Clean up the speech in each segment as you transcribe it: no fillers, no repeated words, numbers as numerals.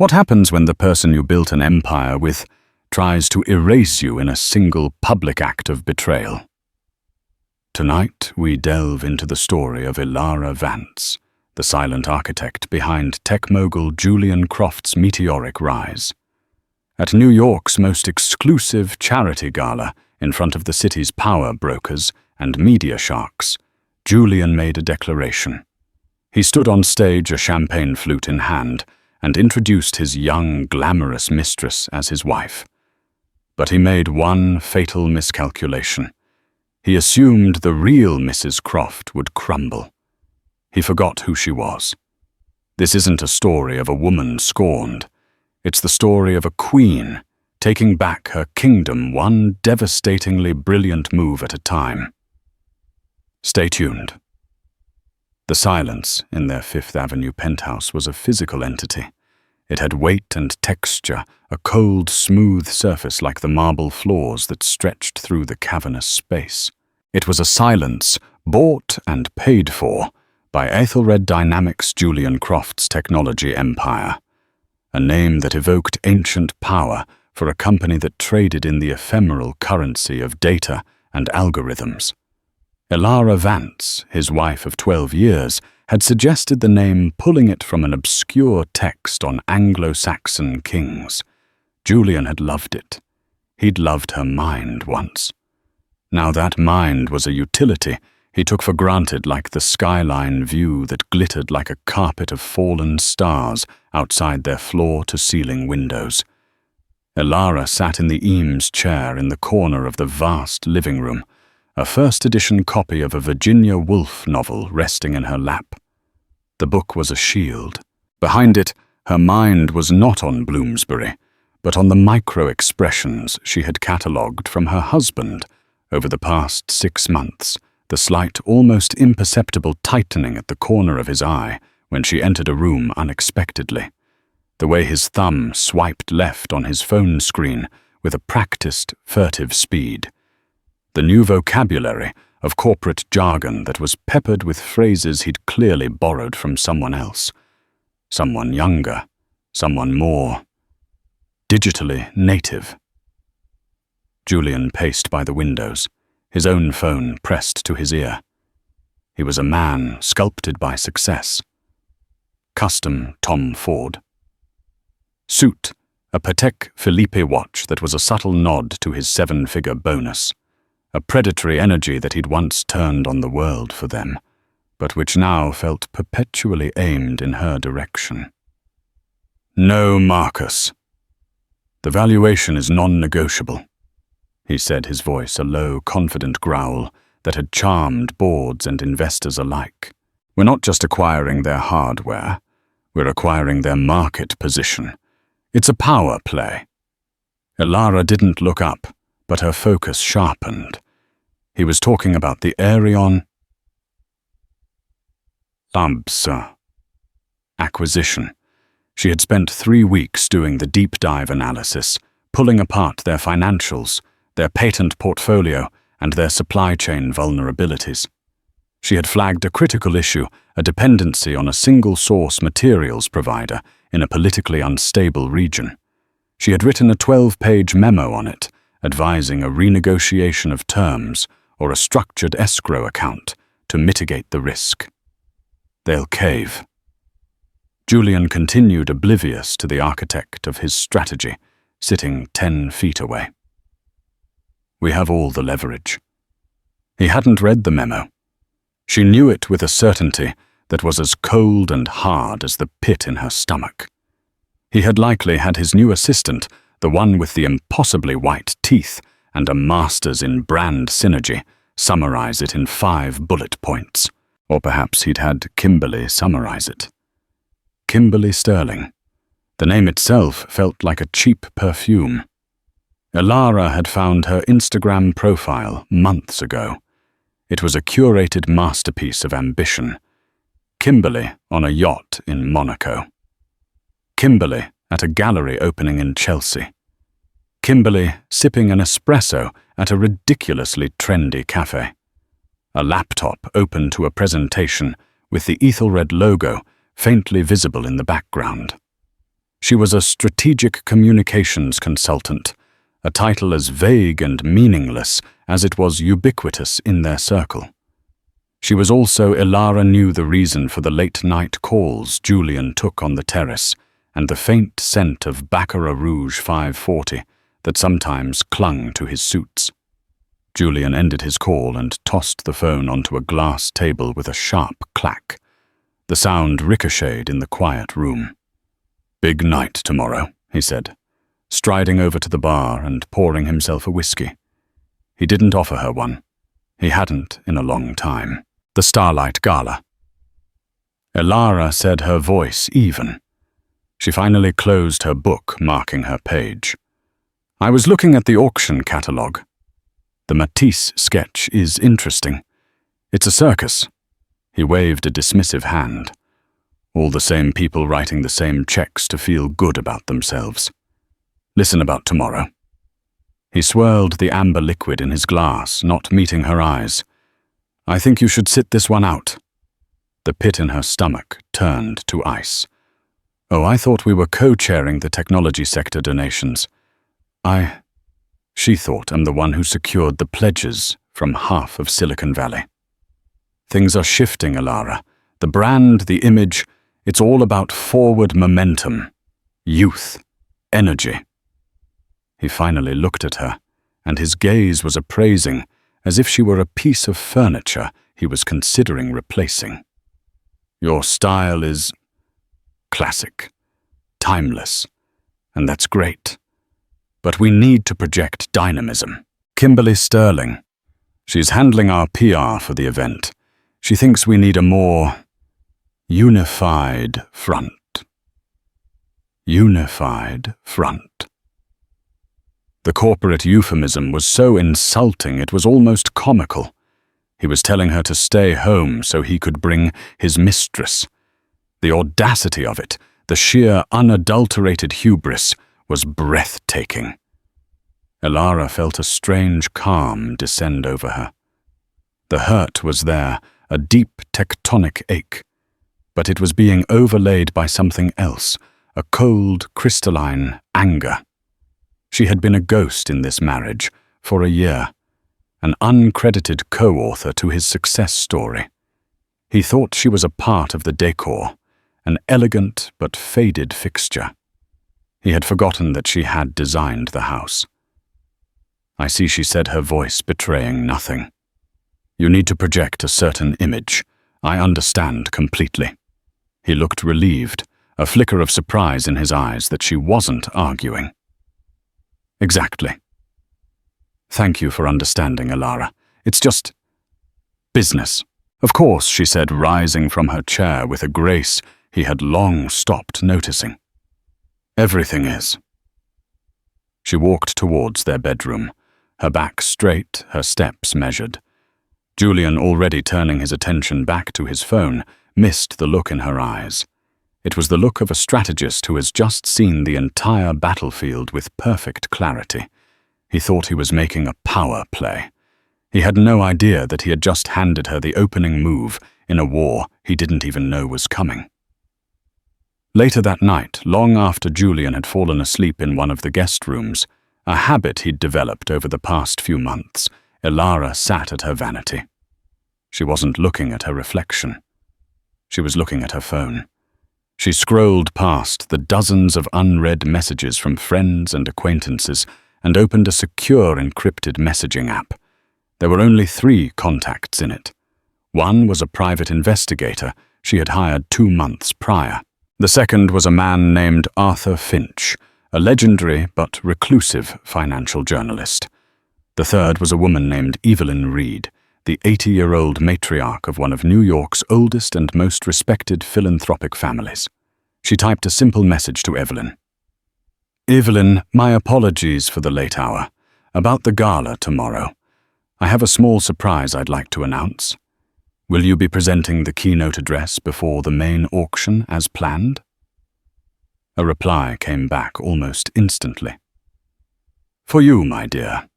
What happens when the person you built an empire with tries to erase you in a single public act of betrayal? Tonight, we delve into the story of Ilara Vance, the silent architect behind tech mogul Julian Croft's meteoric rise. At New York's most exclusive charity gala, in front of the city's power brokers and media sharks, Julian made a declaration. He stood on stage, a champagne flute in hand, and introduced his young, glamorous mistress as his wife. But he made one fatal miscalculation. He assumed the real Mrs. Croft would crumble. He forgot who she was. This isn't a story of a woman scorned. It's the story of a queen taking back her kingdom one devastatingly brilliant move at a time. Stay tuned. The silence in their Fifth Avenue penthouse was a physical entity. It had weight and texture, a cold, smooth surface like the marble floors that stretched through the cavernous space. It was a silence bought and paid for by Aethelred Dynamics' Julian Croft's technology empire, a name that evoked ancient power for a company that traded in the ephemeral currency of data and algorithms. Ilara Vance, his wife of 12 years, had suggested the name, pulling it from an obscure text on Anglo-Saxon kings. Julian had loved it. He'd loved her mind once. Now that mind was a utility he took for granted, like the skyline view that glittered like a carpet of fallen stars outside their floor-to-ceiling windows. Ilara sat in the Eames chair in the corner of the vast living room, a first-edition copy of a Virginia Woolf novel resting in her lap. The book was a shield. Behind it, her mind was not on Bloomsbury, but on the micro-expressions she had catalogued from her husband over the past 6 months, the slight, almost imperceptible tightening at the corner of his eye when she entered a room unexpectedly, the way his thumb swiped left on his phone screen with a practiced, furtive speed, the new vocabulary of corporate jargon that was peppered with phrases he'd clearly borrowed from someone else, someone younger, someone more digitally native. Julian paced by the windows, his own phone pressed to his ear. He was a man sculpted by success. Custom Tom Ford. Suit, a Patek Philippe watch that was a subtle nod to his 7-figure bonus. A predatory energy that he'd once turned on the world for them, but which now felt perpetually aimed in her direction. No, Marcus. The valuation is non-negotiable, he said, his voice a low, confident growl that had charmed boards and investors alike. We're not just acquiring their hardware, we're acquiring their market position. It's a power play. Ilara didn't look up, but her focus sharpened. He was talking about the Aerion Labs acquisition. She had spent 3 weeks doing the deep dive analysis, pulling apart their financials, their patent portfolio, and their supply chain vulnerabilities. She had flagged a critical issue, a dependency on a single-source materials provider in a politically unstable region. She had written a 12-page memo on it, advising a renegotiation of terms or a structured escrow account to mitigate the risk. They'll cave. Julian continued, oblivious to the architect of his strategy, sitting 10 feet away. We have all the leverage. He hadn't read the memo. She knew it with a certainty that was as cold and hard as the pit in her stomach. He had likely had his new assistant, the one with the impossibly white teeth and a master's in brand synergy, summarize it in 5 bullet points. Or perhaps he'd had Kimberly summarize it. Kimberly Sterling. The name itself felt like a cheap perfume. Ilara had found her Instagram profile months ago. It was a curated masterpiece of ambition. Kimberly on a yacht in Monaco. Kimberly at a gallery opening in Chelsea. Kimberly sipping an espresso at a ridiculously trendy cafe. A laptop open to a presentation with the Aethelred logo faintly visible in the background. She was a strategic communications consultant, a title as vague and meaningless as it was ubiquitous in their circle. She was also, Ilara knew, the reason for the late-night calls Julian took on the terrace and the faint scent of Baccarat Rouge 540 that sometimes clung to his suits. Julian ended his call and tossed the phone onto a glass table with a sharp clack. The sound ricocheted in the quiet room. "Big night tomorrow," he said, striding over to the bar and pouring himself a whiskey. He didn't offer her one. He hadn't in a long time. The Starlight Gala. Ilara said, her voice even. She finally closed her book, marking her page. "I was looking at the auction catalogue. The Matisse sketch is interesting. It's a circus." He waved a dismissive hand. "All the same people writing the same checks to feel good about themselves. Listen about tomorrow." He swirled the amber liquid in his glass, not meeting her eyes. "I think you should sit this one out." The pit in her stomach turned to ice. "Oh, I thought we were co-chairing the technology sector donations. She thought I'm the one who secured the pledges from half of Silicon Valley." "Things are shifting, Ilara. The brand, the image, it's all about forward momentum, youth, energy." He finally looked at her, and his gaze was appraising, as if she were a piece of furniture he was considering replacing. "Your style is classic, timeless, and that's great. But we need to project dynamism." Kimberly Sterling. "She's handling our PR for the event. She thinks we need a more unified front." Unified front. The corporate euphemism was so insulting it was almost comical. He was telling her to stay home so he could bring his mistress. The audacity of it, the sheer unadulterated hubris, was breathtaking. Ilara felt a strange calm descend over her. The hurt was there, a deep tectonic ache, but it was being overlaid by something else, a cold, crystalline anger. She had been a ghost in this marriage for a year, an uncredited co-author to his success story. He thought she was a part of the decor, an elegant but faded fixture. He had forgotten that she had designed the house. "I see," she said, her voice betraying nothing. "You need to project a certain image. I understand completely." He looked relieved, a flicker of surprise in his eyes that she wasn't arguing. "Exactly. Thank you for understanding, Ilara. It's just business." "Of course," she said, rising from her chair with a grace he had long stopped noticing. "Everything is." She walked towards their bedroom, her back straight, her steps measured. Julian, already turning his attention back to his phone, missed the look in her eyes. It was the look of a strategist who has just seen the entire battlefield with perfect clarity. He thought he was making a power play. He had no idea that he had just handed her the opening move in a war he didn't even know was coming. Later that night, long after Julian had fallen asleep in one of the guest rooms, a habit he'd developed over the past few months, Ilara sat at her vanity. She wasn't looking at her reflection. She was looking at her phone. She scrolled past the dozens of unread messages from friends and acquaintances and opened a secure encrypted messaging app. There were only 3 contacts in it. One was a private investigator she had hired 2 months prior. The second was a man named Arthur Finch, a legendary but reclusive financial journalist. The third was a woman named Evelyn Reed, the 80-year-old matriarch of one of New York's oldest and most respected philanthropic families. She typed a simple message to Evelyn. "Evelyn, my apologies for the late hour. About the gala tomorrow. I have a small surprise I'd like to announce. Will you be presenting the keynote address before the main auction as planned?" A reply came back almost instantly. "For you, my dear.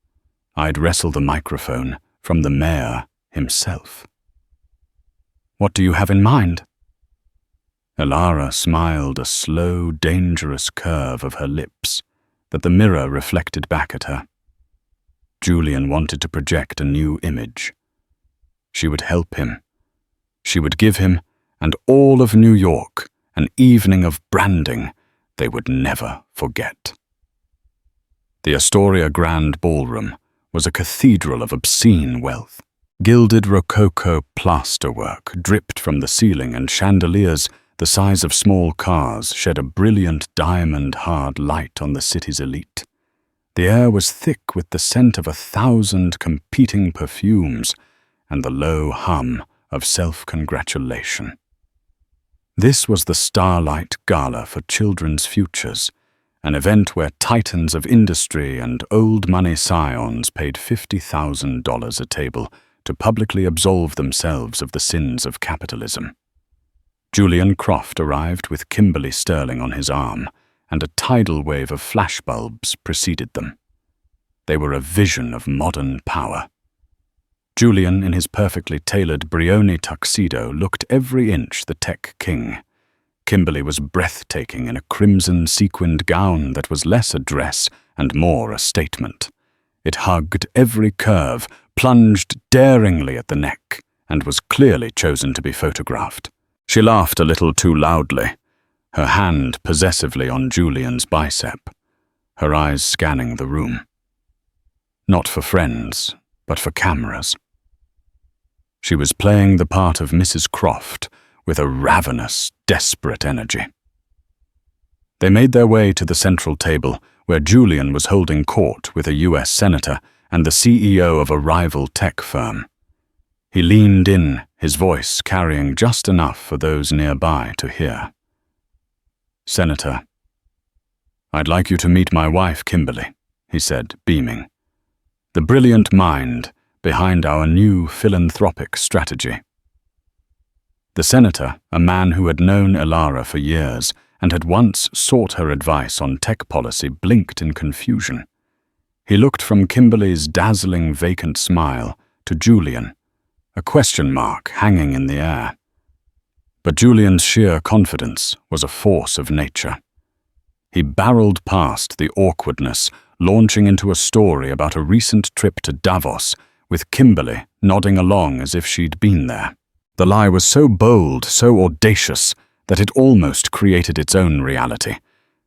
I'd wrestle the microphone from the mayor himself." "What do you have in mind?" Elara smiled a slow, dangerous curve of her lips that the mirror reflected back at her. Julian wanted to project a new image. She would help him. She would give him, and all of New York, an evening of branding they would never forget. The Astoria Grand Ballroom was a cathedral of obscene wealth. Gilded Rococo plasterwork dripped from the ceiling, and chandeliers the size of small cars shed a brilliant diamond-hard light on the city's elite. The air was thick with the scent of 1,000 competing perfumes and the low hum of self-congratulation. This was the Starlight Gala for Children's Futures, an event where titans of industry and old-money scions paid $50,000 a table to publicly absolve themselves of the sins of capitalism. Julian Croft arrived with Kimberly Sterling on his arm, and a tidal wave of flashbulbs preceded them. They were a vision of modern power. Julian, in his perfectly tailored Brioni tuxedo, looked every inch the tech king. Kimberly was breathtaking in a crimson sequined gown that was less a dress and more a statement. It hugged every curve, plunged daringly at the neck, and was clearly chosen to be photographed. She laughed a little too loudly, her hand possessively on Julian's bicep, her eyes scanning the room. Not for friends, but for cameras. She was playing the part of Mrs. Croft with a ravenous, desperate energy. They made their way to the central table, where Julian was holding court with a U.S. senator and the CEO of a rival tech firm. He leaned in, his voice carrying just enough for those nearby to hear. "Senator, I'd like you to meet my wife, Kimberly," he said, beaming. "The brilliant mind behind our new philanthropic strategy." The senator, a man who had known Elara for years and had once sought her advice on tech policy, blinked in confusion. He looked from Kimberly's dazzling vacant smile to Julian, a question mark hanging in the air. But Julian's sheer confidence was a force of nature. He barreled past the awkwardness, launching into a story about a recent trip to Davos, with Kimberly nodding along as if she'd been there. The lie was so bold, so audacious, that it almost created its own reality.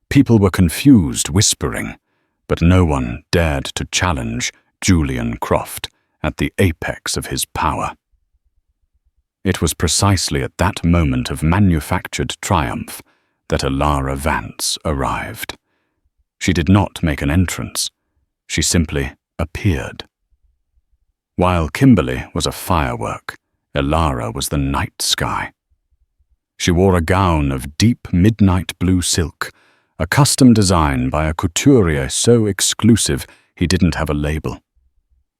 People were confused, whispering, but no one dared to challenge Julian Croft at the apex of his power. It was precisely at that moment of manufactured triumph that Elara Vance arrived. She did not make an entrance. She simply appeared. While Kimberly was a firework, Elara was the night sky. She wore a gown of deep midnight blue silk, a custom design by a couturier so exclusive he didn't have a label.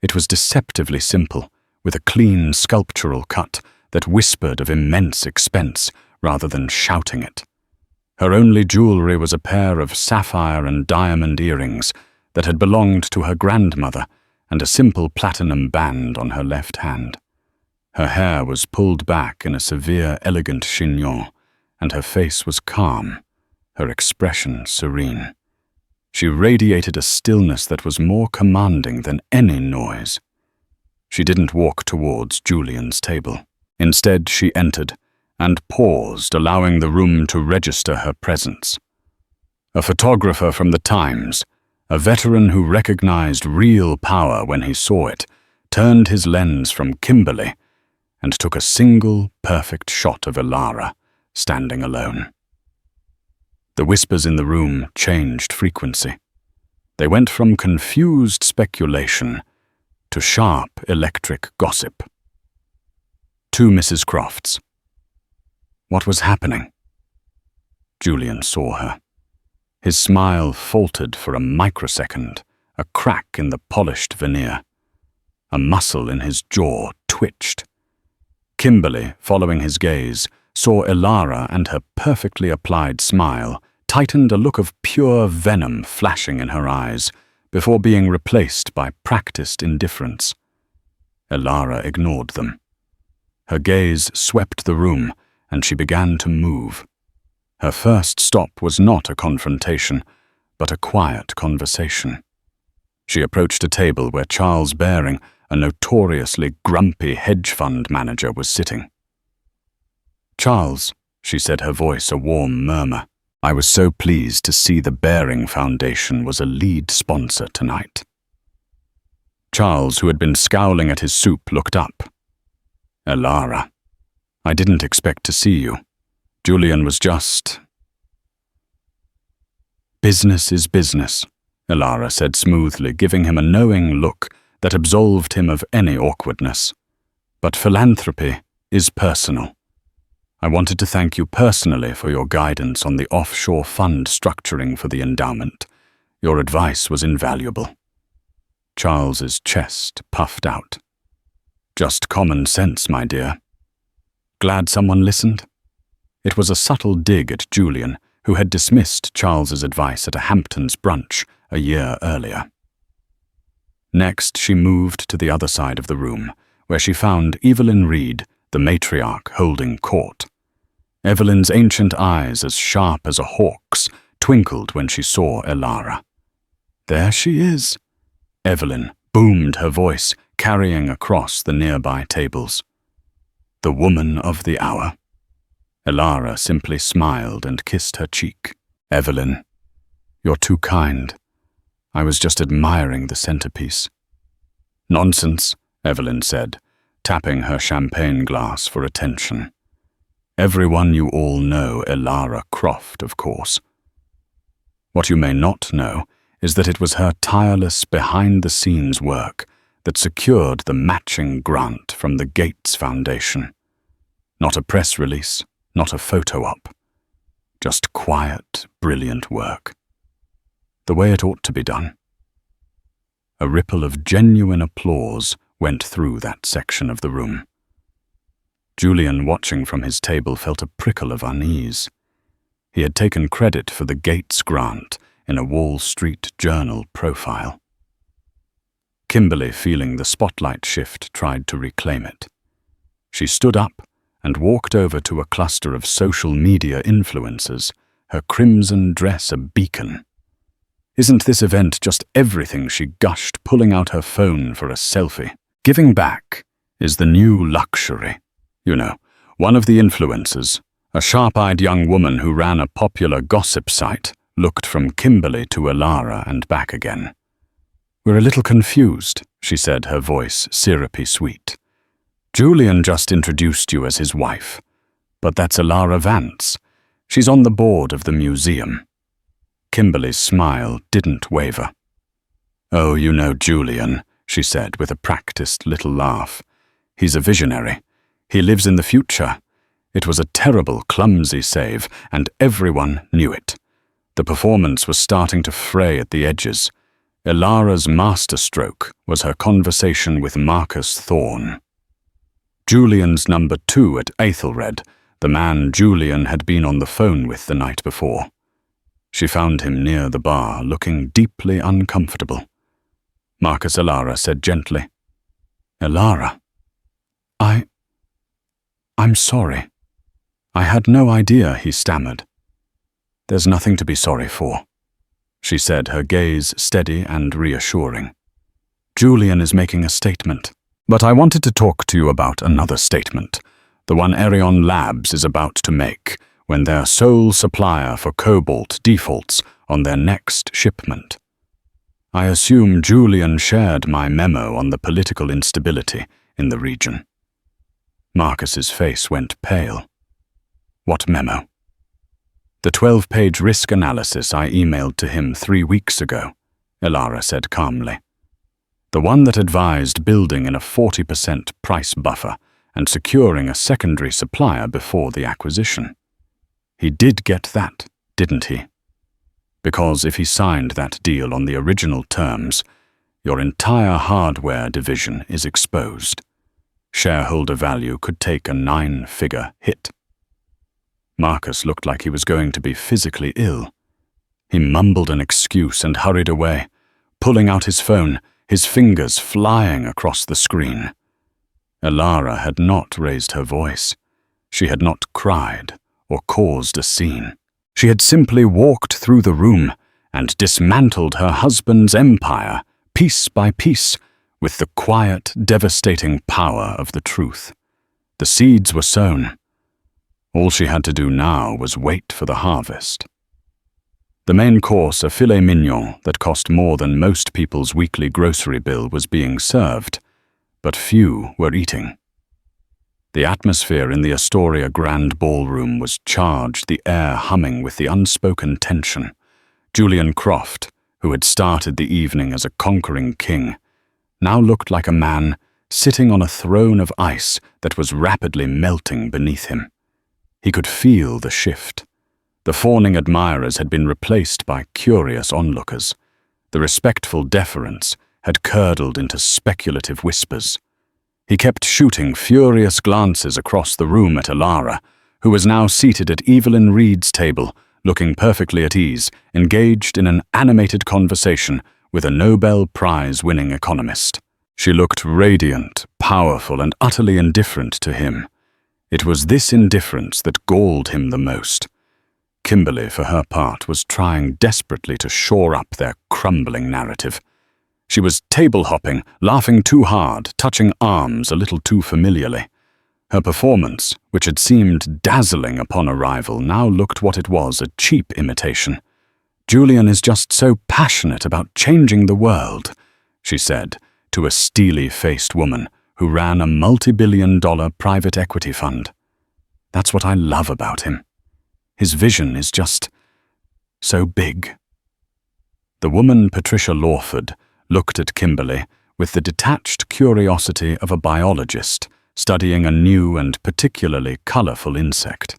It was deceptively simple, with a clean sculptural cut that whispered of immense expense rather than shouting it. Her only jewelry was a pair of sapphire and diamond earrings that had belonged to her grandmother, and a simple platinum band on her left hand. Her hair was pulled back in a severe, elegant chignon, and her face was calm, her expression serene. She radiated a stillness that was more commanding than any noise. She didn't walk towards Julian's table. Instead, she entered and paused, allowing the room to register her presence. A photographer from the Times, a veteran who recognized real power when he saw it, turned his lens from Kimberly and took a single, perfect shot of Elara, standing alone. The whispers in the room changed frequency. They went from confused speculation to sharp electric gossip. Two Mrs. Crofts. What was happening? Julian saw her. His smile faltered for a microsecond, a crack in the polished veneer. A muscle in his jaw twitched. Kimberly, following his gaze, saw Elara, and her perfectly applied smile tightened, a look of pure venom flashing in her eyes before being replaced by practiced indifference. Elara ignored them. Her gaze swept the room, and she began to move, Her first stop was not a confrontation, but a quiet conversation. She approached a table where Charles Baring, a notoriously grumpy hedge fund manager, was sitting. "Charles," she said, her voice a warm murmur, "I was so pleased to see the Baring Foundation was a lead sponsor tonight." Charles, who had been scowling at his soup, looked up. "Elara, I didn't expect to see you. Julian was just—" "Business is business," Elara said smoothly, giving him a knowing look that absolved him of any awkwardness. "But philanthropy is personal. I wanted to thank you personally for your guidance on the offshore fund structuring for the endowment. Your advice was invaluable." Charles's chest puffed out. "Just common sense, my dear. Glad someone listened?" It was a subtle dig at Julian, who had dismissed Charles's advice at a Hamptons brunch a year earlier. Next, she moved to the other side of the room, where she found Evelyn Reed, the matriarch, holding court. Evelyn's ancient eyes, as sharp as a hawk's, twinkled when she saw Elara. "There she is," Evelyn boomed her voice, carrying across the nearby tables. "The woman of the hour." Elara simply smiled and kissed her cheek. "Evelyn, you're too kind. I was just admiring the centerpiece." "Nonsense," Evelyn said, tapping her champagne glass for attention. "Everyone you all know Elara Croft, of course. What you may not know is that it was her tireless behind-the-scenes work that secured the matching grant from the Gates Foundation. Not a press release, not a photo-op. Just quiet, brilliant work. The way it ought to be done." A ripple of genuine applause went through that section of the room. Julian, watching from his table, felt a prickle of unease. He had taken credit for the Gates grant in a Wall Street Journal profile. Kimberly, feeling the spotlight shift, tried to reclaim it. She stood up and walked over to a cluster of social media influencers, her crimson dress a beacon. "Isn't this event just everything?" she gushed, pulling out her phone for a selfie. "Giving back is the new luxury. You know, one of the influencers, a sharp-eyed young woman who ran a popular gossip site, looked from Kimberly to Elara and back again. "We're a little confused," she said, her voice syrupy sweet. "Julian just introduced you as his wife, but that's Elara Vance. She's on the board of the museum." Kimberly's smile didn't waver. "Oh, you know Julian," she said with a practiced little laugh. "He's a visionary. He lives in the future. It was a terrible, clumsy save, and everyone knew it. The performance was starting to fray at the edges. Elara's masterstroke was her conversation with Marcus Thorne. Julian's number 2 at Aethelred, the man Julian had been on the phone with the night before. She found him near the bar, looking deeply uncomfortable. Marcus Elara said gently, "Elara, I'm sorry. I had no idea," he stammered. "There's nothing to be sorry for," she said, her gaze steady and reassuring. "Julian is making a statement. But I wanted to talk to you about another statement, the one Arion Labs is about to make when their sole supplier for cobalt defaults on their next shipment. I assume Julian shared my memo on the political instability in the region." Marcus's face went pale. "What memo?" "The 12-page risk analysis I emailed to him 3 weeks ago," Elara said calmly. "The one that advised building in a 40% price buffer and securing a secondary supplier before the acquisition. He did get that, didn't he? Because if he signed that deal on the original terms, your entire hardware division is exposed. Shareholder value could take a 9-figure hit." Marcus looked like he was going to be physically ill. He mumbled an excuse and hurried away, pulling out his phone, his fingers flying across the screen. Elara had not raised her voice. She had not cried or caused a scene. She had simply walked through the room and dismantled her husband's empire, piece by piece, with the quiet, devastating power of the truth. The seeds were sown. All she had to do now was wait for the harvest. The main course, a filet mignon that cost more than most people's weekly grocery bill, was being served, but few were eating. The atmosphere in the Astoria Grand Ballroom was charged, the air humming with the unspoken tension. Julian Croft, who had started the evening as a conquering king, now looked like a man sitting on a throne of ice that was rapidly melting beneath him. He could feel the shift. The fawning admirers had been replaced by curious onlookers. The respectful deference had curdled into speculative whispers. He kept shooting furious glances across the room at Elara, who was now seated at Evelyn Reed's table, looking perfectly at ease, engaged in an animated conversation with a Nobel Prize-winning economist. She looked radiant, powerful, and utterly indifferent to him. It was this indifference that galled him the most. Kimberly, for her part, was trying desperately to shore up their crumbling narrative. She was table-hopping, laughing too hard, touching arms a little too familiarly. Her performance, which had seemed dazzling upon arrival, now looked what it was, a cheap imitation. "Julian is just so passionate about changing the world," she said to a steely-faced woman who ran a multi-billion-dollar private equity fund. "That's what I love about him. His vision is just so big." The woman, Patricia Lawford, looked at Kimberly with the detached curiosity of a biologist studying a new and particularly colorful insect.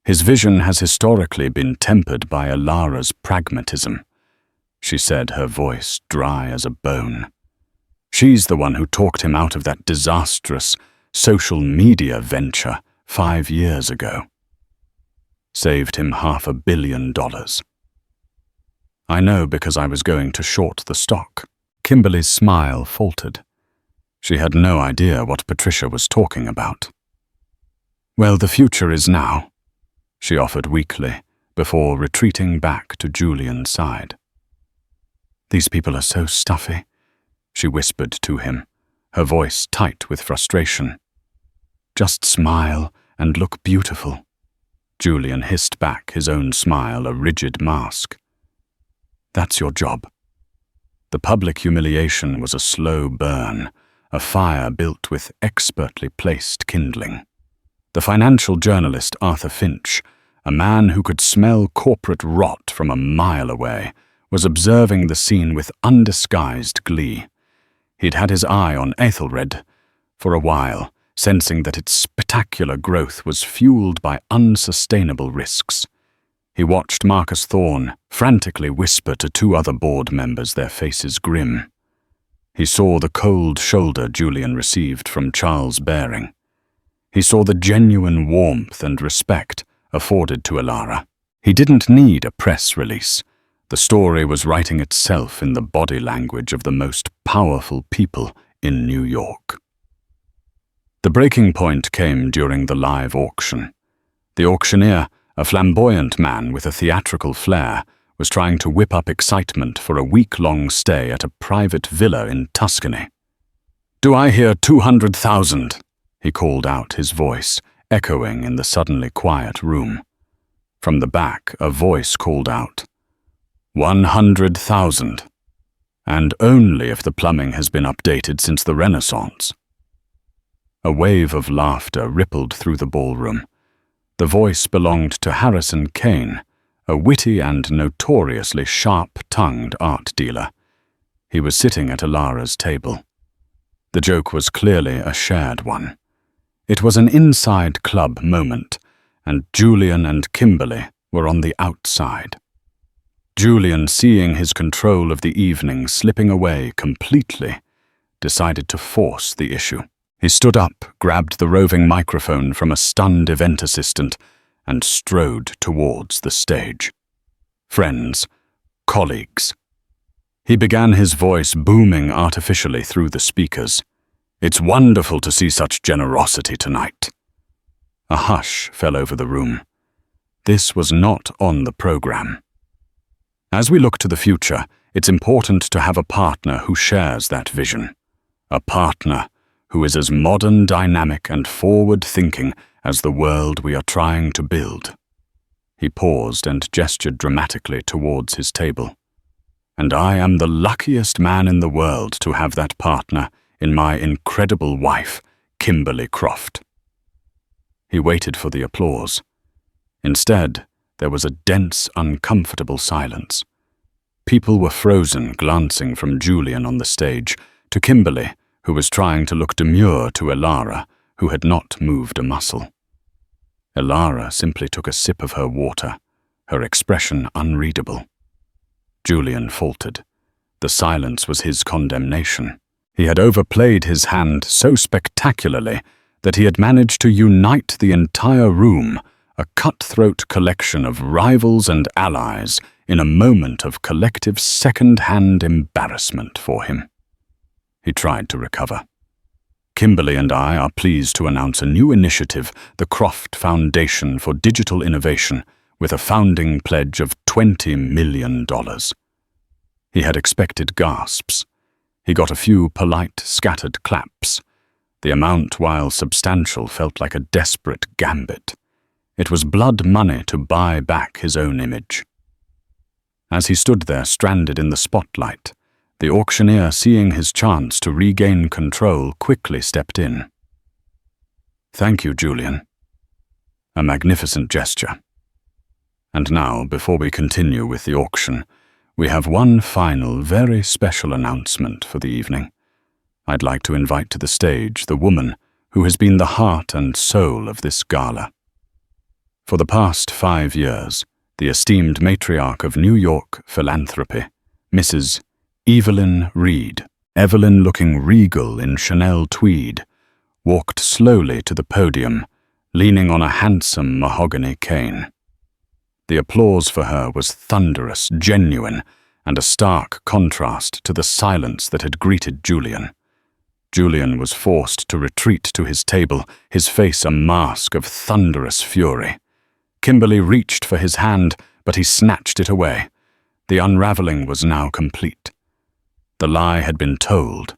"His vision has historically been tempered by Elara's pragmatism," she said, her voice dry as a bone. "She's the one who talked him out of that disastrous social media venture 5 years ago. Saved him $500 million. I know because I was going to short the stock." Kimberly's smile faltered. She had no idea what Patricia was talking about. "Well, the future is now," she offered weakly, before retreating back to Julian's side. "These people are so stuffy," she whispered to him, her voice tight with frustration. "Just smile and look beautiful." Julian hissed back, his own smile a rigid mask. "That's your job." The public humiliation was a slow burn, a fire built with expertly placed kindling. The financial journalist Arthur Finch, a man who could smell corporate rot from a mile away, was observing the scene with undisguised glee. He'd had his eye on Ethelred for a while, sensing that its spectacular growth was fueled by unsustainable risks. He watched Marcus Thorne frantically whisper to 2 other board members, their faces grim. He saw the cold shoulder Julian received from Charles Baring. He saw the genuine warmth and respect afforded to Elara. He didn't need a press release. The story was writing itself in the body language of the most powerful people in New York. The breaking point came during the live auction. The auctioneer, a flamboyant man with a theatrical flair, was trying to whip up excitement for a week-long stay at a private villa in Tuscany. "Do I hear 200,000? He called out, his voice echoing in the suddenly quiet room. From the back, a voice called out, 100,000, and only if the plumbing has been updated since the Renaissance." A wave of laughter rippled through the ballroom. The voice belonged to Harrison Kane, a witty and notoriously sharp-tongued art dealer. He was sitting at Elara's table. The joke was clearly a shared one. It was an inside club moment, and Julian and Kimberly were on the outside. Julian, seeing his control of the evening slipping away completely, decided to force the issue. He stood up, grabbed the roving microphone from a stunned event assistant, and strode towards the stage. "Friends, colleagues." He began, his voice booming artificially through the speakers. "It's wonderful to see such generosity tonight." A hush fell over the room. This was not on the program. As we look to the future, it's important to have a partner who shares that vision. A partner who is as modern, dynamic, and forward-thinking as the world we are trying to build. He paused and gestured dramatically towards his table. And I am the luckiest man in the world to have that partner in my incredible wife, Kimberly Croft. He waited for the applause. Instead, there was a dense, uncomfortable silence. People were frozen, glancing from Julian on the stage to Kimberly, who was trying to look demure, to Elara, who had not moved a muscle. Elara simply took a sip of her water, her expression unreadable. Julian faltered. The silence was his condemnation. He had overplayed his hand so spectacularly that he had managed to unite the entire room, a cutthroat collection of rivals and allies, in a moment of collective second-hand embarrassment for him. He tried to recover. Kimberly and I are pleased to announce a new initiative, the Croft Foundation for Digital Innovation, with a founding pledge of $20 million. He had expected gasps. He got a few polite, scattered claps. The amount, while substantial, felt like a desperate gambit. It was blood money to buy back his own image. As he stood there, stranded in the spotlight, the auctioneer, seeing his chance to regain control, quickly stepped in. "Thank you, Julian." A magnificent gesture. And now, before we continue with the auction, we have one final, very special announcement for the evening. I'd like to invite to the stage the woman who has been the heart and soul of this gala. For the past 5 years, the esteemed matriarch of New York philanthropy, Mrs. Evelyn Reed, Evelyn looking regal in Chanel tweed, walked slowly to the podium, leaning on a handsome mahogany cane. The applause for her was thunderous, genuine, and a stark contrast to the silence that had greeted Julian. Julian was forced to retreat to his table, his face a mask of thunderous fury. Kimberly reached for his hand, but he snatched it away. The unraveling was now complete. The lie had been told,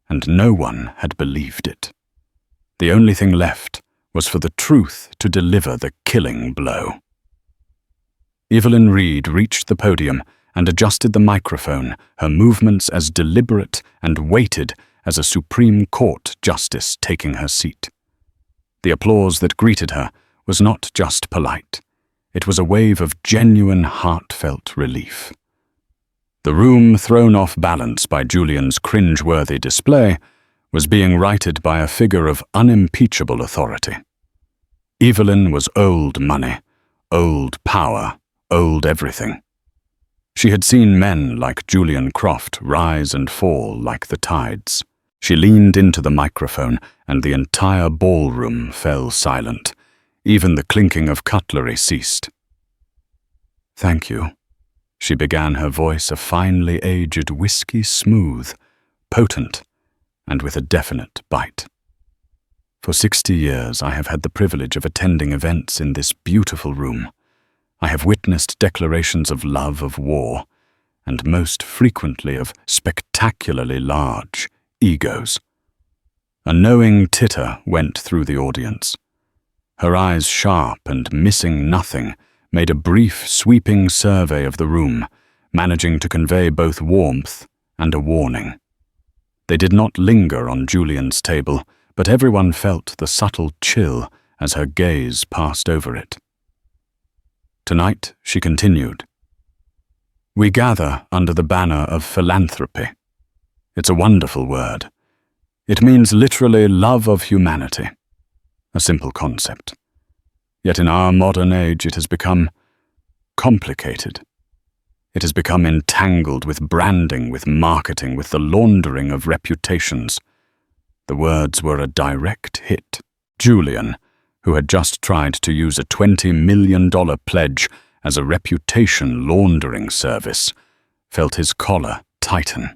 and no one had believed it. The only thing left was for the truth to deliver the killing blow. Evelyn Reed reached the podium and adjusted the microphone, her movements as deliberate and weighted as a Supreme Court justice taking her seat. The applause that greeted her was not just polite. It was a wave of genuine, heartfelt relief. The room, thrown off balance by Julian's cringe-worthy display, was being righted by a figure of unimpeachable authority. Evelyn was old money, old power, old everything. She had seen men like Julian Croft rise and fall like the tides. She leaned into the microphone, and the entire ballroom fell silent. Even the clinking of cutlery ceased. "Thank you." She began, her voice a finely aged whiskey smooth, potent, and with a definite bite. "For 60 years I have had the privilege of attending events in this beautiful room. I have witnessed declarations of love, of war, and most frequently of spectacularly large egos." A knowing titter went through the audience. Her eyes, sharp and missing nothing, made a brief, sweeping survey of the room, managing to convey both warmth and a warning. They did not linger on Julian's table, but everyone felt the subtle chill as her gaze passed over it. "Tonight," she continued, "we gather under the banner of philanthropy. It's a wonderful word. It means literally love of humanity. A simple concept. Yet in our modern age it has become complicated. It has become entangled with branding, with marketing, with the laundering of reputations. The words were a direct hit. Julian, who had just tried to use a $20 million pledge as a reputation laundering service, felt his collar tighten.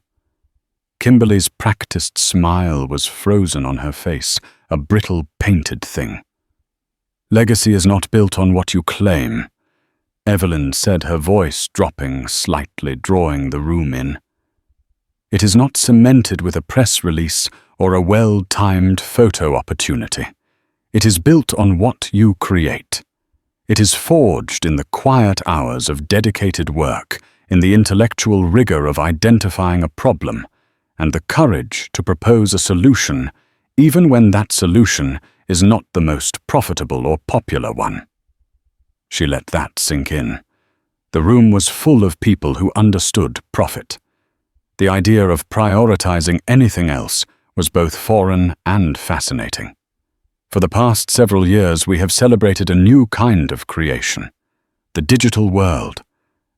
Kimberly's practiced smile was frozen on her face, a brittle, painted thing. "Legacy is not built on what you claim," Evelyn said, her voice dropping slightly, drawing the room in. "It is not cemented with a press release or a well-timed photo opportunity. It is built on what you create. It is forged in the quiet hours of dedicated work, in the intellectual rigor of identifying a problem, and the courage to propose a solution, even when that solution is not the most profitable or popular one." She let that sink in. The room was full of people who understood profit. The idea of prioritizing anything else was both foreign and fascinating. For the past several years, we have celebrated a new kind of creation, the digital world,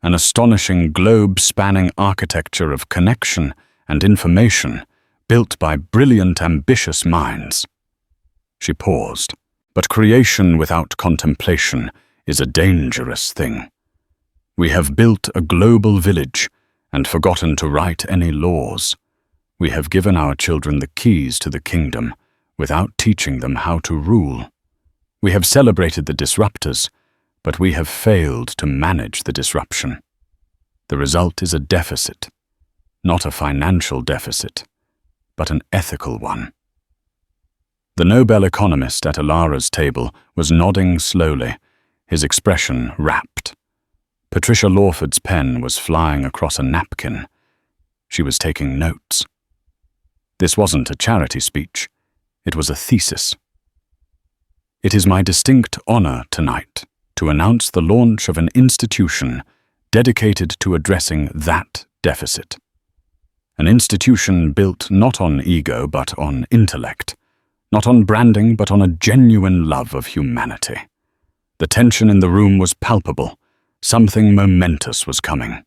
an astonishing globe-spanning architecture of connection and information built by brilliant, ambitious minds. She paused. But creation without contemplation is a dangerous thing. We have built a global village and forgotten to write any laws. We have given our children the keys to the kingdom without teaching them how to rule. We have celebrated the disruptors, but we have failed to manage the disruption. The result is a deficit, not a financial deficit, but an ethical one. The Nobel economist at Ilara's table was nodding slowly, his expression rapt. Patricia Lawford's pen was flying across a napkin. She was taking notes. This wasn't a charity speech. It was a thesis. "It is my distinct honor tonight to announce the launch of an institution dedicated to addressing that deficit. An institution built not on ego but on intellect, not on branding but on a genuine love of humanity." The tension in the room was palpable. Something momentous was coming.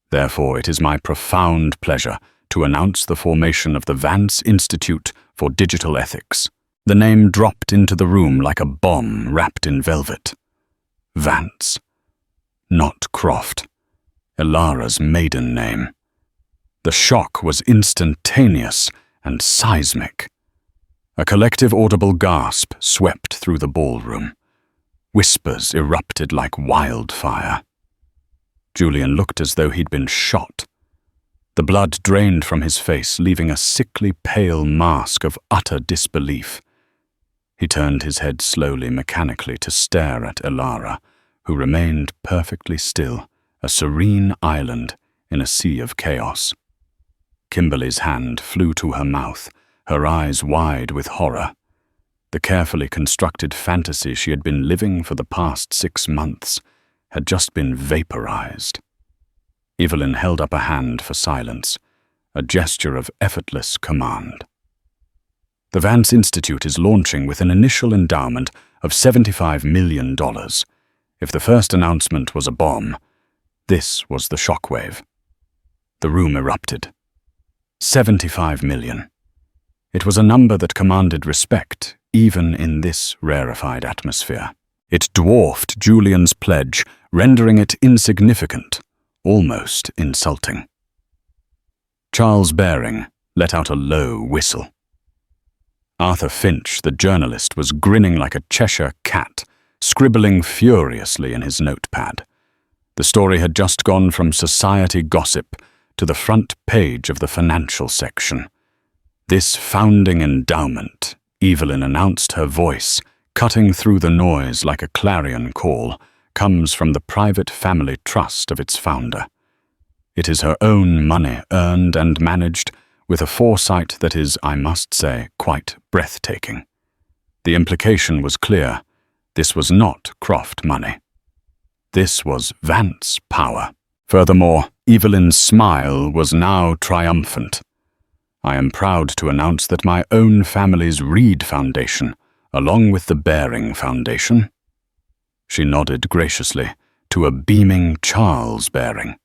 Therefore, it is my profound pleasure to announce the formation of the Vance Institute for Digital Ethics. The name dropped into the room like a bomb wrapped in velvet. Vance. Not Croft. Ilara's maiden name. The shock was instantaneous and seismic. A collective audible gasp swept through the ballroom. Whispers erupted like wildfire. Julian looked as though he'd been shot. The blood drained from his face, leaving a sickly pale mask of utter disbelief. He turned his head slowly, mechanically, to stare at Ilara, who remained perfectly still, a serene island in a sea of chaos. Kimberly's hand flew to her mouth, her eyes wide with horror. The carefully constructed fantasy she had been living for the past 6 months had just been vaporized. Evelyn held up a hand for silence, a gesture of effortless command. "The Vance Institute is launching with an initial endowment of $75 million. If the first announcement was a bomb, this was the shockwave." The room erupted. 75 million. It was a number that commanded respect, even in this rarefied atmosphere. It dwarfed Julian's pledge, rendering it insignificant, almost insulting. Charles Baring let out a low whistle. Arthur Finch, the journalist, was grinning like a Cheshire cat, scribbling furiously in his notepad. The story had just gone from society gossip to the front page of the financial section. This founding endowment, Evelyn announced, her voice cutting through the noise like a clarion call, comes from the private family trust of its founder. It is her own money, earned and managed with a foresight that is, I must say, quite breathtaking. The implication was clear. This was not Croft money. This was Vance power. Furthermore, Evelyn's smile was now triumphant. "I am proud to announce that my own family's Reed Foundation, along with the Baring Foundation," she nodded graciously to a beaming Charles Baring,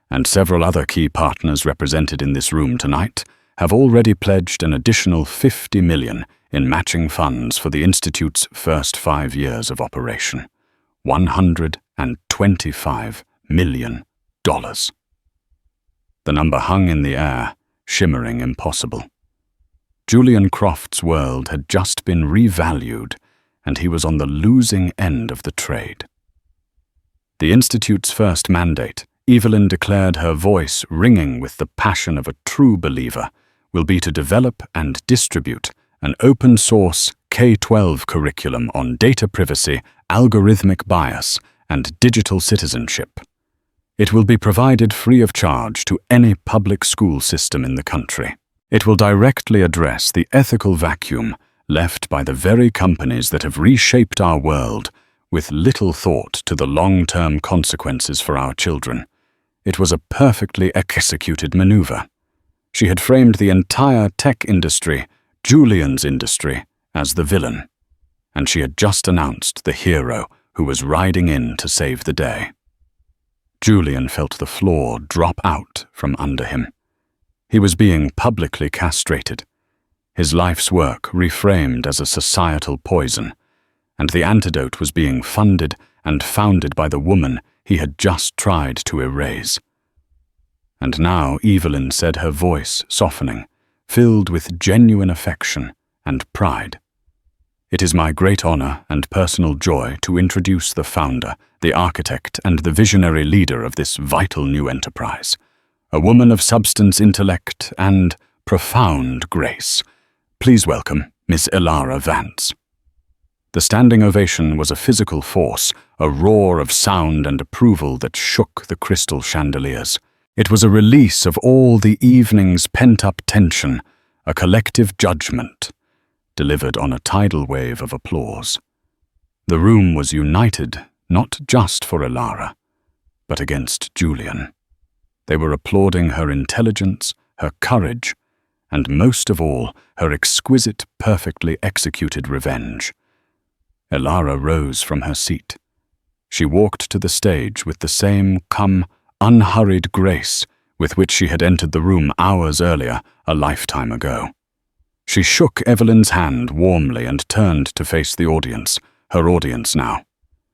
"and several other key partners represented in this room tonight have already pledged an additional $50 million in matching funds for the Institute's first 5 years of operation. $125 million. The number hung in the air, shimmering impossible. Julian Croft's world had just been revalued, and he was on the losing end of the trade. The Institute's first mandate, Evelyn declared, her voice ringing with the passion of a true believer, will be to develop and distribute an open-source K-12 curriculum on data privacy, algorithmic bias, and digital citizenship. It will be provided free of charge to any public school system in the country. It will directly address the ethical vacuum left by the very companies that have reshaped our world with little thought to the long-term consequences for our children. It was a perfectly executed maneuver. She had framed the entire tech industry, Julian's industry, as the villain, and she had just announced the hero who was riding in to save the day. Julian felt the floor drop out from under him. He was being publicly castrated, his life's work reframed as a societal poison, and the antidote was being funded and founded by the woman he had just tried to erase. And now Evelyn said, her voice softening, filled with genuine affection and pride. It is my great honor and personal joy to introduce the founder, the architect, and the visionary leader of this vital new enterprise, a woman of substance, intellect, and profound grace. Please welcome Miss Ilara Vance. The standing ovation was a physical force, a roar of sound and approval that shook the crystal chandeliers. It was a release of all the evening's pent-up tension, a collective judgment, delivered on a tidal wave of applause. The room was united, not just for Ilara, but against Julian. They were applauding her intelligence, her courage, and most of all, her exquisite, perfectly executed revenge. Ilara rose from her seat. She walked to the stage with the same calm, unhurried grace with which she had entered the room hours earlier, a lifetime ago. She shook Evelyn's hand warmly and turned to face the audience, her audience now.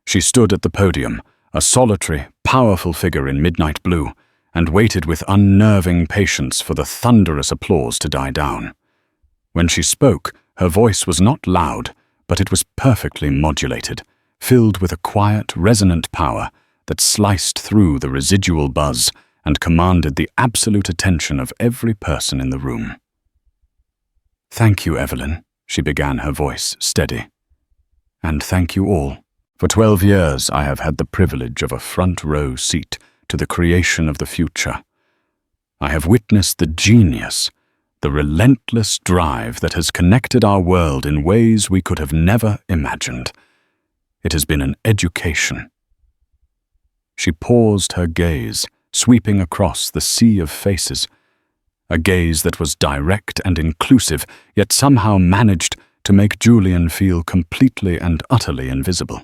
She stood at the podium, a solitary, powerful figure in midnight blue, and waited with unnerving patience for the thunderous applause to die down. When she spoke, her voice was not loud, but it was perfectly modulated, filled with a quiet, resonant power that sliced through the residual buzz and commanded the absolute attention of every person in the room. "Thank you, Evelyn," she began, her voice steady. "And thank you all. For 12 years I have had the privilege of a front-row seat to the creation of the future. I have witnessed the genius, the relentless drive that has connected our world in ways we could have never imagined. It has been an education." She paused, her gaze sweeping across the sea of faces, a gaze that was direct and inclusive, yet somehow managed to make Julian feel completely and utterly invisible.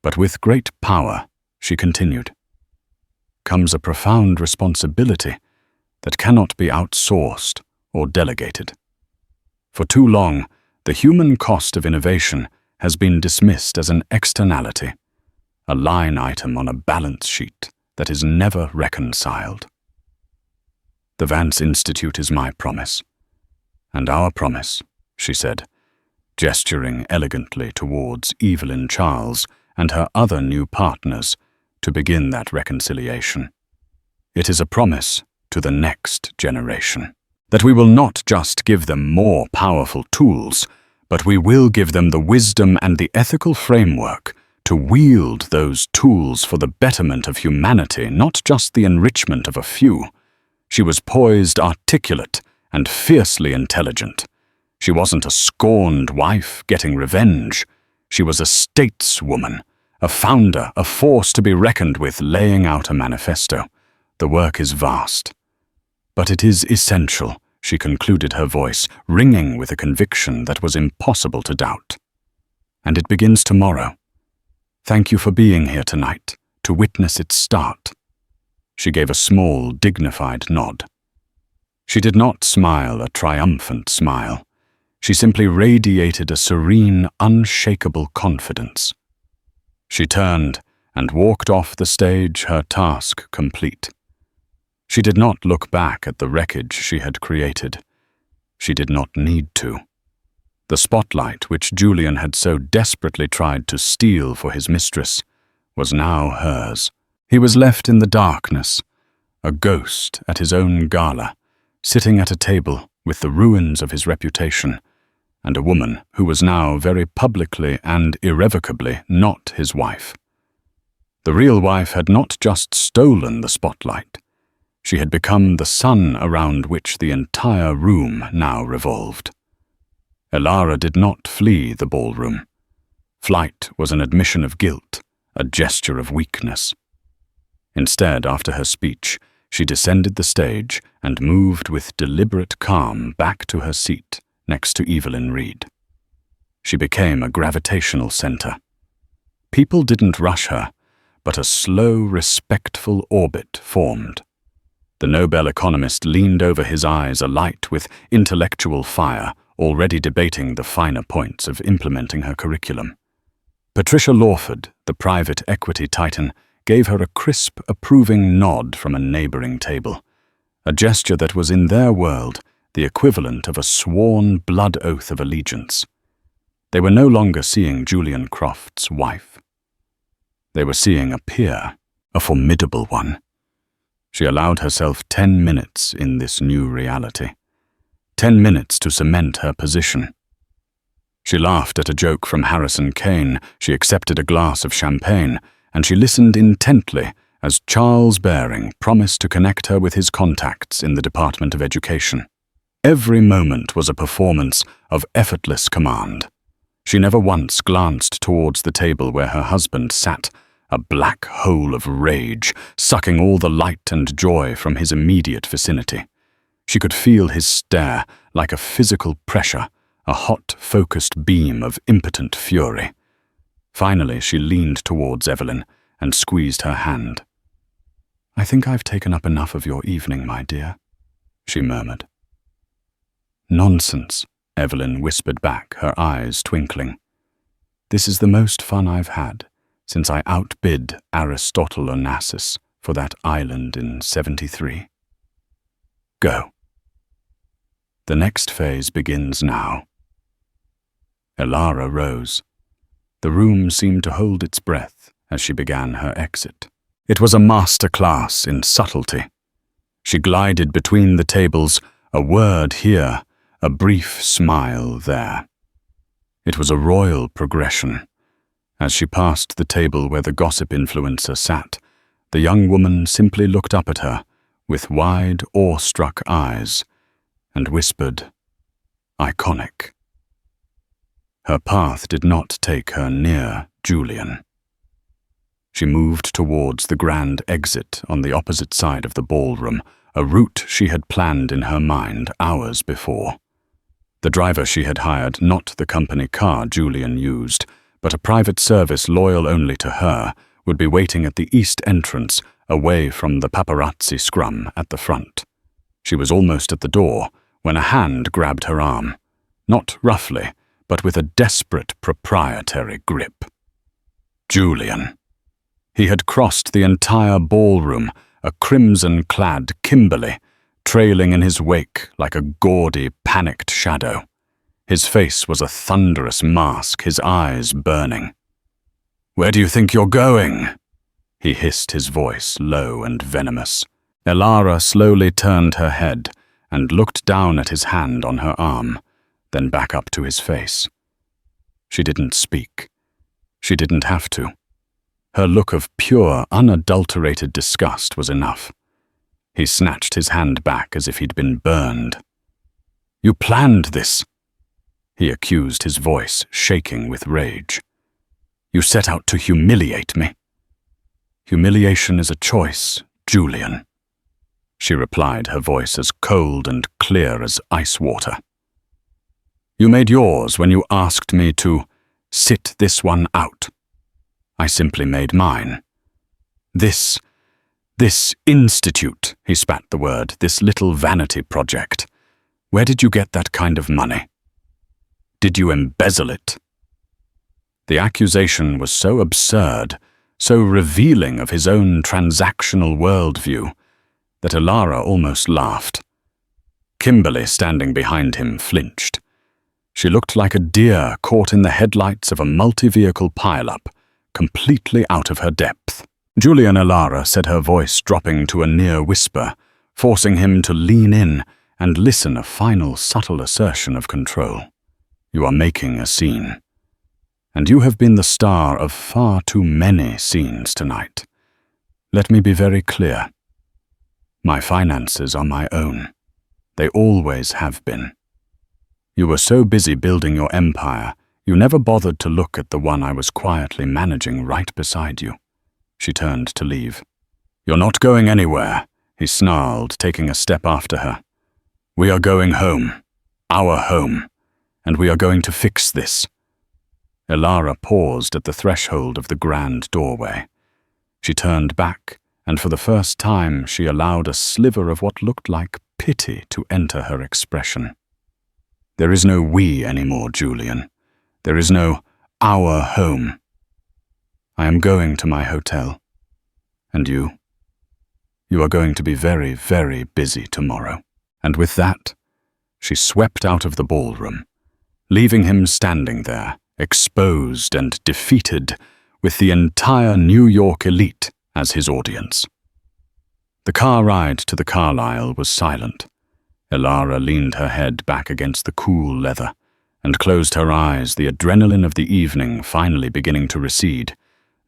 But with great power, she continued, comes a profound responsibility that cannot be outsourced or delegated. For too long, the human cost of innovation has been dismissed as an externality, a line item on a balance sheet that is never reconciled. The Vance Institute is my promise, and our promise, she said, gesturing elegantly towards Evelyn Charles and her other new partners to begin that reconciliation. It is a promise to the next generation, that we will not just give them more powerful tools, but we will give them the wisdom and the ethical framework to wield those tools for the betterment of humanity, not just the enrichment of a few. She was poised, articulate, and fiercely intelligent. She wasn't a scorned wife getting revenge. She was a stateswoman, a founder, a force to be reckoned with, laying out a manifesto. The work is vast, but it is essential, she concluded, her voice ringing with a conviction that was impossible to doubt. And it begins tomorrow. Thank you for being here tonight to witness its start. She gave a small, dignified nod. She did not smile a triumphant smile. She simply radiated a serene, unshakable confidence. She turned and walked off the stage, her task complete. She did not look back at the wreckage she had created. She did not need to. The spotlight which Julian had so desperately tried to steal for his mistress was now hers. He was left in the darkness, a ghost at his own gala, sitting at a table with the ruins of his reputation, and a woman who was now very publicly and irrevocably not his wife. The real wife had not just stolen the spotlight. She had become the sun around which the entire room now revolved. Elara did not flee the ballroom. Flight was an admission of guilt, a gesture of weakness. Instead, after her speech, she descended the stage and moved with deliberate calm back to her seat next to Evelyn Reed. She became a gravitational center. People didn't rush her, but a slow, respectful orbit formed. The Nobel economist leaned over his eyes alight with intellectual fire, already debating the finer points of implementing her curriculum. Patricia Lawford, the private equity titan, gave her a crisp, approving nod from a neighboring table, a gesture that was in their world the equivalent of a sworn blood oath of allegiance. They were no longer seeing Julian Croft's wife. They were seeing a peer, a formidable one. She allowed herself 10 minutes in this new reality. 10 minutes to cement her position. She laughed at a joke from Harrison Kane, she accepted a glass of champagne, and she listened intently as Charles Baring promised to connect her with his contacts in the Department of Education. Every moment was a performance of effortless command. She never once glanced towards the table where her husband sat, a black hole of rage, sucking all the light and joy from his immediate vicinity. She could feel his stare like a physical pressure, a hot, focused beam of impotent fury. Finally, she leaned towards Evelyn and squeezed her hand. "I think I've taken up enough of your evening, my dear," she murmured. "Nonsense," Evelyn whispered back, her eyes twinkling. "This is the most fun I've had since I outbid Aristotle Onassis for that island in 73. Go. The next phase begins now." Elara rose. The room seemed to hold its breath as she began her exit. It was a master class in subtlety. She glided between the tables, a word here, a brief smile there. It was a royal progression. As she passed the table where the gossip influencer sat, the young woman simply looked up at her with wide, awestruck eyes and whispered, "Iconic." Her path did not take her near Julian. She moved towards the grand exit on the opposite side of the ballroom, a route she had planned in her mind hours before. The driver she had hired, not the company car Julian used, but a private service loyal only to her, would be waiting at the east entrance, away from the paparazzi scrum at the front. She was almost at the door when a hand grabbed her arm, not roughly, but with a desperate proprietary grip. Julian. He had crossed the entire ballroom, a crimson-clad Kimberly, trailing in his wake like a gaudy, panicked shadow. His face was a thunderous mask, his eyes burning. "Where do you think you're going?" He hissed, his voice low and venomous. Elara slowly turned her head and looked down at his hand on her arm, then back up to his face. She didn't speak. She didn't have to. Her look of pure, unadulterated disgust was enough. He snatched his hand back as if he'd been burned. "You planned this," he accused, his voice shaking with rage. "You set out to humiliate me." "Humiliation is a choice, Julian," she replied, her voice as cold and clear as ice water. "You made yours when you asked me to sit this one out. I simply made mine. This institute," he spat the word, "this little vanity project. Where did you get that kind of money? Did you embezzle it?" The accusation was so absurd, so revealing of his own transactional worldview, that Elara almost laughed. Kimberly, standing behind him, flinched. She looked like a deer caught in the headlights of a multi-vehicle pileup, completely out of her depth. Julian Elara said, her voice dropping to a near whisper, forcing him to lean in and listen, a final subtle assertion of control. You are making a scene. And you have been the star of far too many scenes tonight. Let me be very clear. My finances are my own. They always have been. You were so busy building your empire, you never bothered to look at the one I was quietly managing right beside you. She turned to leave. You're not going anywhere, he snarled, taking a step after her. We are going home. Our home. And we are going to fix this. Elara paused at the threshold of the grand doorway. She turned back, and for the first time she allowed a sliver of what looked like pity to enter her expression. There is no we anymore, Julian. There is no our home. I am going to my hotel. And you? You are going to be very, very busy tomorrow. And with that, she swept out of the ballroom, leaving him standing there, exposed and defeated, with the entire New York elite as his audience. The car ride to the Carlisle was silent. Elara leaned her head back against the cool leather and closed her eyes, the adrenaline of the evening finally beginning to recede,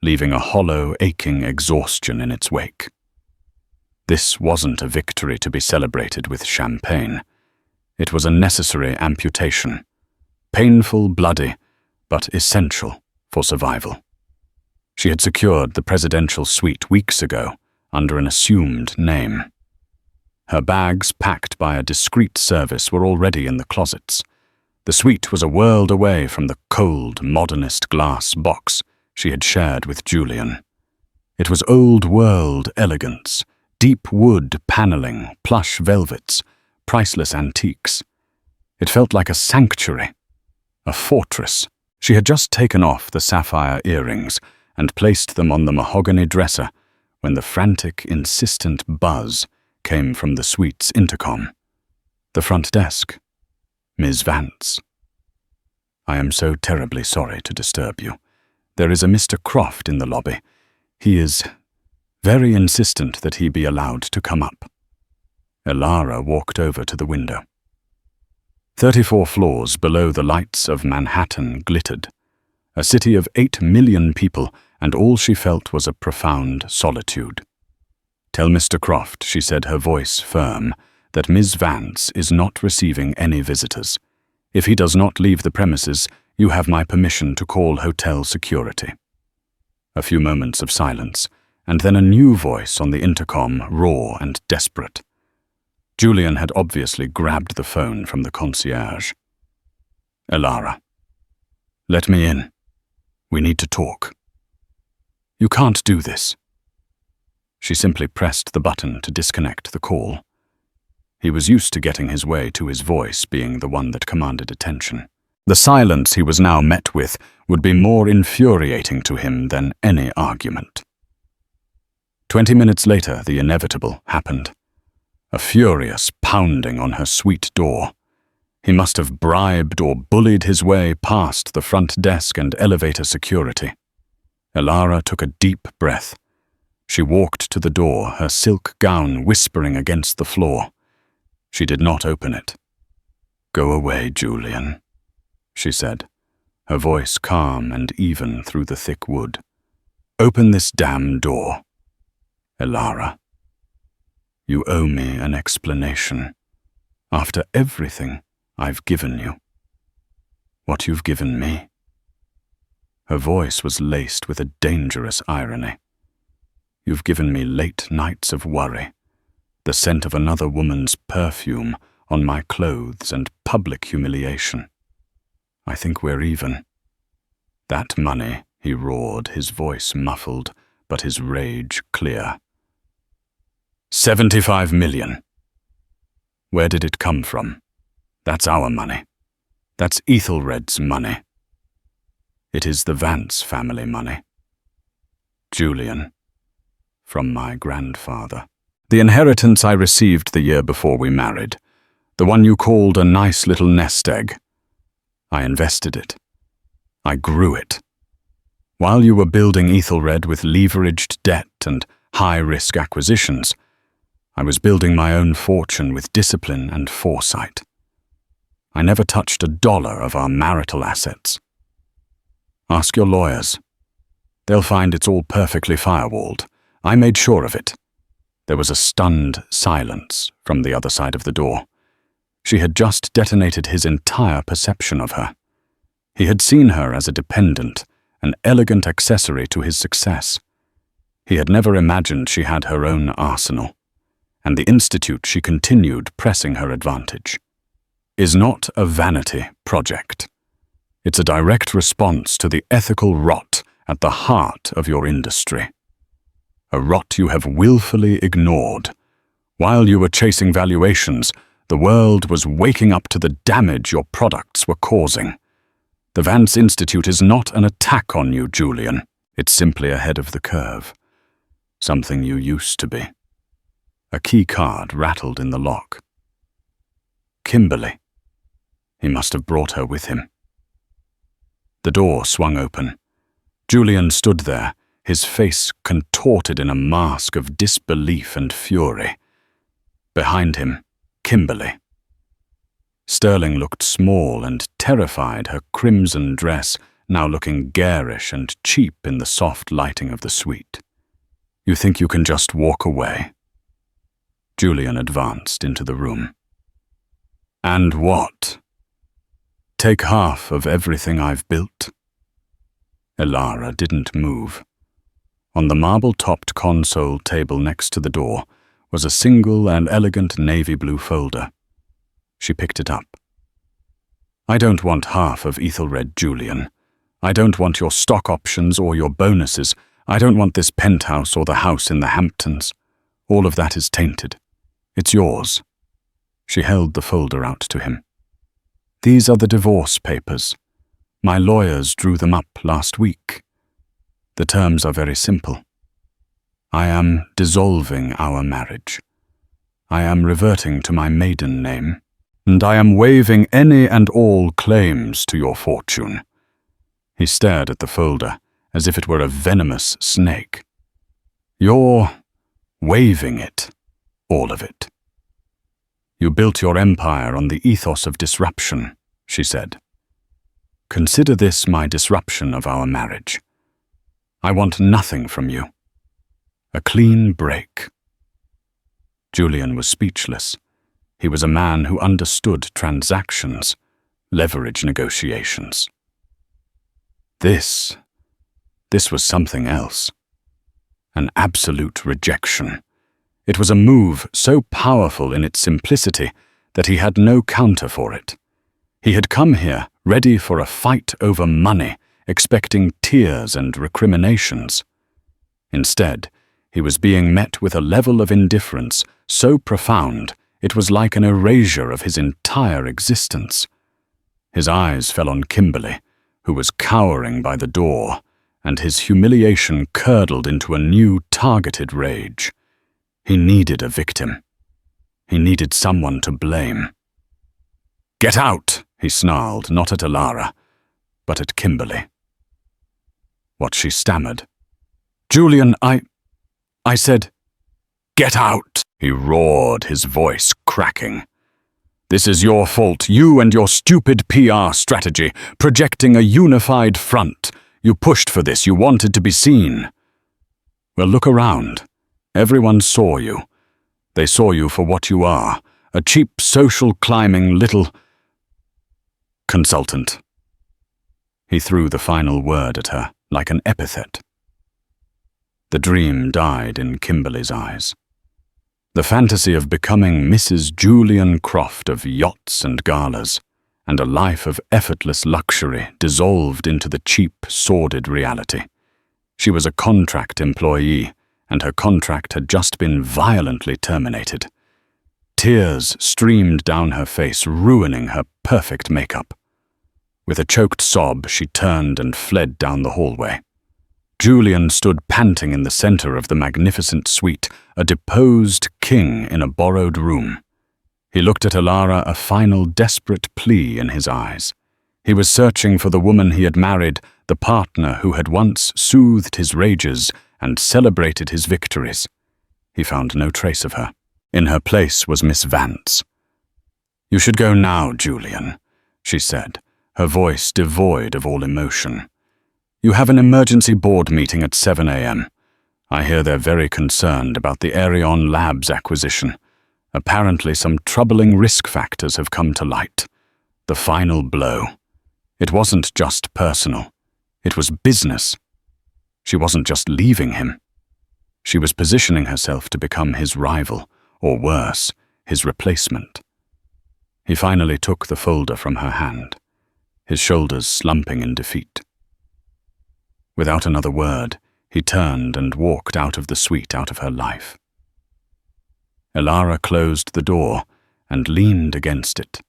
leaving a hollow, aching exhaustion in its wake. This wasn't a victory to be celebrated with champagne. It was a necessary amputation. Painful, bloody, but essential for survival. She had secured the presidential suite weeks ago under an assumed name. Her bags, packed by a discreet service, were already in the closets. The suite was a world away from the cold, modernist glass box she had shared with Julian. It was old-world elegance, deep wood paneling, plush velvets, priceless antiques. It felt like a sanctuary, a fortress. She had just taken off the sapphire earrings and placed them on the mahogany dresser when the frantic, insistent buzz came from the suite's intercom. The front desk. Ms. Vance. I am so terribly sorry to disturb you. There is a Mr. Croft in the lobby. He is very insistent that he be allowed to come up. Elara walked over to the window. 34 floors below the lights of Manhattan glittered. A city of 8 million people, and all she felt was a profound solitude. Tell Mr. Croft, she said, her voice firm, that Ms. Vance is not receiving any visitors. If he does not leave the premises, you have my permission to call hotel security. A few moments of silence, and then a new voice on the intercom, raw and desperate. Julian had obviously grabbed the phone from the concierge. Elara. Let me in. We need to talk. You can't do this. She simply pressed the button to disconnect the call. He was used to getting his way to his voice being the one that commanded attention. The silence he was now met with would be more infuriating to him than any argument. 20 minutes later, the inevitable happened. A furious pounding on her suite door. He must have bribed or bullied his way past the front desk and elevator security. Elara took a deep breath. She walked to the door, her silk gown whispering against the floor. She did not open it. Go away, Julian, she said, her voice calm and even through the thick wood. Open this damn door. Elara. You owe me an explanation. After everything I've given you. What you've given me. Her voice was laced with a dangerous irony. You've given me late nights of worry, the scent of another woman's perfume on my clothes and public humiliation. I think we're even. That money, he roared, his voice muffled, but his rage clear. 75 million. Where did it come from? That's our money. That's Ethelred's money. It is the Vance family money. Julian. From my grandfather. The inheritance I received the year before we married. The one you called a nice little nest egg. I invested it. I grew it. While you were building Ethelred with leveraged debt and high-risk acquisitions, I was building my own fortune with discipline and foresight. I never touched $1 of our marital assets. Ask your lawyers. They'll find it's all perfectly firewalled. I made sure of it. There was a stunned silence from the other side of the door. She had just detonated his entire perception of her. He had seen her as a dependent, an elegant accessory to his success. He had never imagined she had her own arsenal, and the institute she continued pressing her advantage is not a vanity project. It's a direct response to the ethical rot at the heart of your industry. A rot you have willfully ignored. While you were chasing valuations, the world was waking up to the damage your products were causing. The Vance Institute is not an attack on you, Julian. It's simply ahead of the curve. Something you used to be. A key card rattled in the lock. Kimberly. He must have brought her with him. The door swung open. Julian stood there, his face contorted in a mask of disbelief and fury. Behind him, Kimberly. Sterling looked small and terrified, her crimson dress now looking garish and cheap in the soft lighting of the suite. You think you can just walk away? Julian advanced into the room. And what? Take half of everything I've built? Elara didn't move. On the marble-topped console table next to the door was a single and elegant navy blue folder. She picked it up. I don't want half of Ethelred, Julian. I don't want your stock options or your bonuses. I don't want this penthouse or the house in the Hamptons. All of that is tainted. It's yours. She held the folder out to him. These are the divorce papers. My lawyers drew them up last week. The terms are very simple. I am dissolving our marriage. I am reverting to my maiden name, and I am waiving any and all claims to your fortune. He stared at the folder as if it were a venomous snake. You're waiving it, all of it. You built your empire on the ethos of disruption, she said. Consider this my disruption of our marriage. I want nothing from you. A clean break. Julian was speechless. He was a man who understood transactions, leverage negotiations. This was something else. An absolute rejection. It was a move so powerful in its simplicity that he had no counter for it. He had come here ready for a fight over money, expecting tears and recriminations. Instead, he was being met with a level of indifference so profound it was like an erasure of his entire existence. His eyes fell on Kimberly, who was cowering by the door, and his humiliation curdled into a new targeted rage. He needed a victim. He needed someone to blame. Get out, he snarled, not at Elara, but at Kimberly. What she stammered. Julian, I said, get out, he roared, his voice cracking. This is your fault, you and your stupid PR strategy, projecting a unified front. You pushed for this, you wanted to be seen. Well, look around. Everyone saw you. They saw you for what you are, a cheap social climbing little consultant. He threw the final word at her, like an epithet. The dream died in Kimberly's eyes. The fantasy of becoming Mrs. Julian Croft of yachts and galas, and a life of effortless luxury dissolved into the cheap, sordid reality. She was a contract employee, and her contract had just been violently terminated. Tears streamed down her face, ruining her perfect makeup. With a choked sob, she turned and fled down the hallway. Julian stood panting in the center of the magnificent suite, a deposed king in a borrowed room. He looked at Elara, a final desperate plea in his eyes. He was searching for the woman he had married, the partner who had once soothed his rages and celebrated his victories. He found no trace of her. In her place was Miss Vance. "You should go now, Julian," she said, her voice devoid of all emotion. "You have an emergency board meeting at 7 a.m. I hear they're very concerned about the Arion Labs acquisition. Apparently some troubling risk factors have come to light. The final blow. It wasn't just personal. It was business. She wasn't just leaving him. She was positioning herself to become his rival, or worse, his replacement." He finally took the folder from her hand, his shoulders slumping in defeat. Without another word, he turned and walked out of the suite, out of her life. Elara closed the door and leaned against it,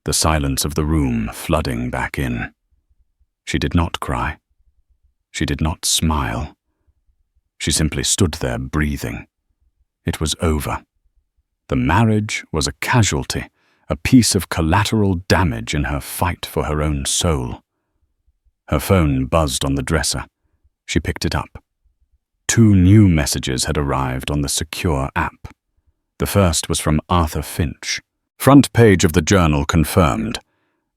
the silence of the room flooding back in. She did not cry. She did not smile. She simply stood there breathing. It was over. The marriage was a casualty, a piece of collateral damage in her fight for her own soul. Her phone buzzed on the dresser. She picked it up. 2 new messages had arrived on the secure app. The first was from Arthur Finch. "Front page of the Journal confirmed.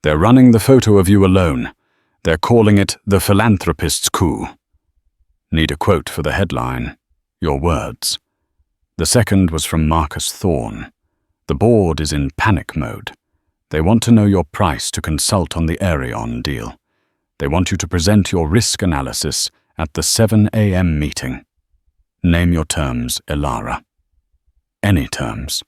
They're running the photo of you alone. They're calling it the philanthropist's coup. Need a quote for the headline. Your words." The second was from Marcus Thorne. "The board is in panic mode. They want to know your price to consult on the Arion deal. They want you to present your risk analysis at the 7 a.m. meeting. Name your terms, Elara. Any terms."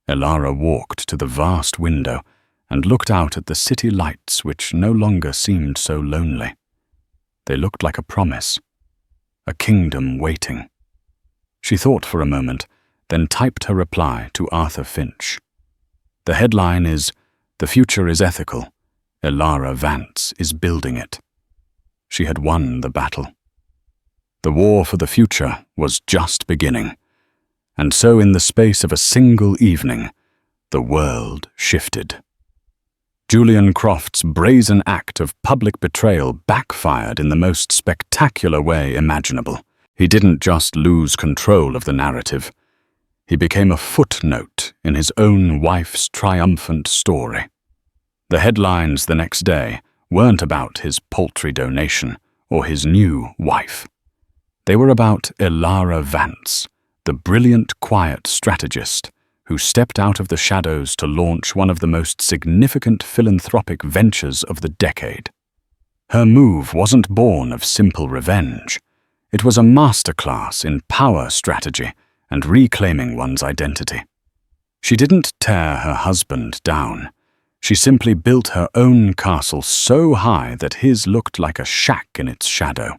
Elara walked to the vast window and looked out at the city lights, which no longer seemed so lonely. They looked like a promise, a kingdom waiting. She thought for a moment, then typed her reply to Arthur Finch. The headline is, "The future is ethical. Elara Vance is building it." She had won the battle. The war for the future was just beginning. And so in the space of a single evening, the world shifted. Julian Croft's brazen act of public betrayal backfired in the most spectacular way imaginable. He didn't just lose control of the narrative. He became a footnote in his own wife's triumphant story. The headlines the next day weren't about his paltry donation or his new wife. They were about Elara Vance, the brilliant, quiet strategist who stepped out of the shadows to launch one of the most significant philanthropic ventures of the decade. Her move wasn't born of simple revenge. It was a masterclass in power strategy and reclaiming one's identity. She didn't tear her husband down. She simply built her own castle so high that his looked like a shack in its shadow.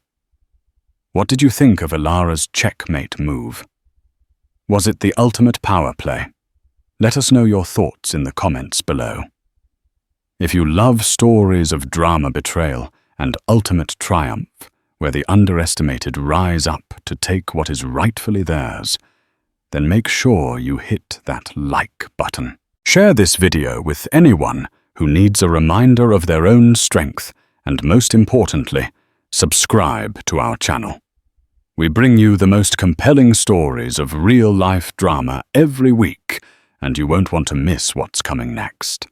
What did you think of Elara's checkmate move? Was it the ultimate power play? Let us know your thoughts in the comments below. If you love stories of drama betrayal and ultimate triumph, where the underestimated rise up to take what is rightfully theirs, then make sure you hit that like button. Share this video with anyone who needs a reminder of their own strength, and most importantly, subscribe to our channel. We bring you the most compelling stories of real-life drama every week, and you won't want to miss what's coming next.